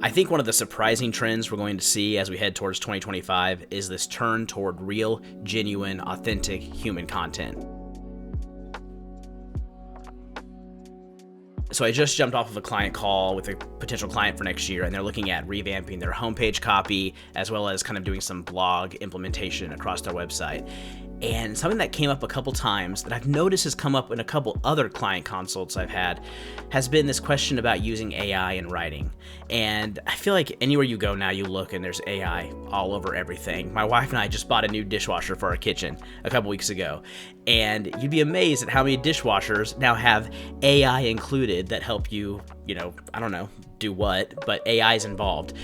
I think one of the surprising trends we're going to see as we head towards 2025 is this turn toward real, genuine, authentic human content. So I just jumped off of a client call with a potential client for next year, and they're looking at revamping their homepage copy as well as kind of doing some blog implementation across their website. And something that came up a couple times that I've noticed has come up in a couple other client consults I've had has been this question about using AI in writing. And I feel like anywhere you go now, you look and there's AI all over everything. My wife and I just bought a new dishwasher for our kitchen a couple weeks ago. And you'd be amazed at how many dishwashers now have AI included that help you, I don't know, do what, but AI is involved.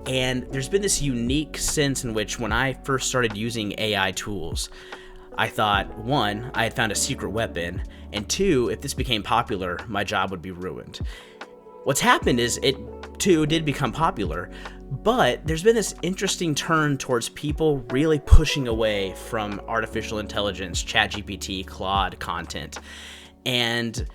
And there's been this unique sense in which when I first started using AI tools, I thought, one, I had found a secret weapon, and two, if this became popular, my job would be ruined. What's happened is it, too, did become popular, but there's been this interesting turn towards people really pushing away from artificial intelligence, ChatGPT, Claude content. And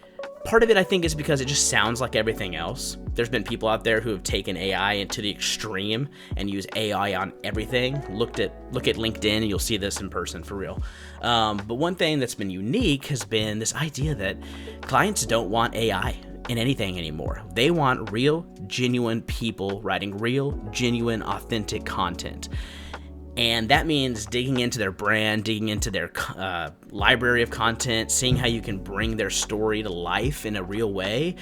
part of it, I think, is because it just sounds like everything else. There's been people out there who have taken AI into the extreme and use AI on everything. Look at LinkedIn, and you'll see this in person for real. But one thing that's been unique has been this idea that clients don't want AI in anything anymore. They want real, genuine people writing real, genuine, authentic content. And that means digging into their brand, digging into their library of content, seeing how you can bring their story to life in a real way.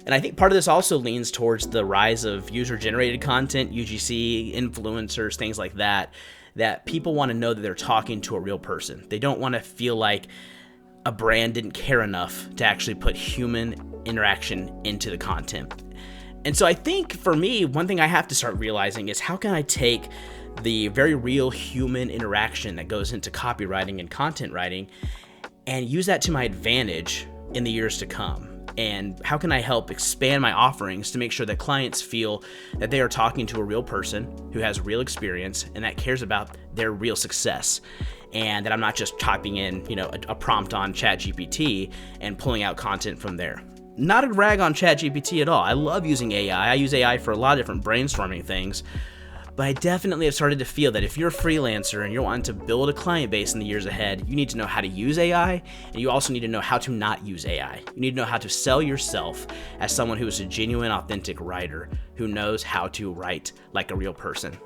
And I think part of this also leans towards the rise of user-generated content, UGC, influencers, things like that people want to know that they're talking to a real person. They don't want to feel like a brand didn't care enough to actually put human interaction into the content. And so I think for me, one thing I have to start realizing is how can I take the very real human interaction that goes into copywriting and content writing and use that to my advantage in the years to come? And how can I help expand my offerings to make sure that clients feel that they are talking to a real person who has real experience and that cares about their real success, and that I'm not just typing in, a prompt on ChatGPT and pulling out content from there. Not a rag on ChatGPT at all. I love using AI. I use AI for a lot of different brainstorming things. But I definitely have started to feel that if you're a freelancer and you're wanting to build a client base in the years ahead, you need to know how to use AI, and you also need to know how to not use AI. You need to know how to sell yourself as someone who is a genuine, authentic writer who knows how to write like a real person.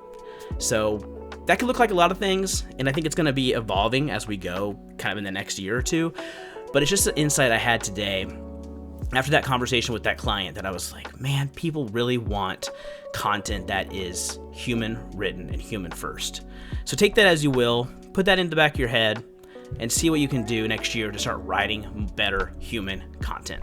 So that could look like a lot of things, and I think it's going to be evolving as we go kind of in the next year or two. But it's just an insight I had today after that conversation with that client that I was like, man, people really want content that is human written and human first. So take that as you will, put that in the back of your head, and see what you can do next year to start writing better human content.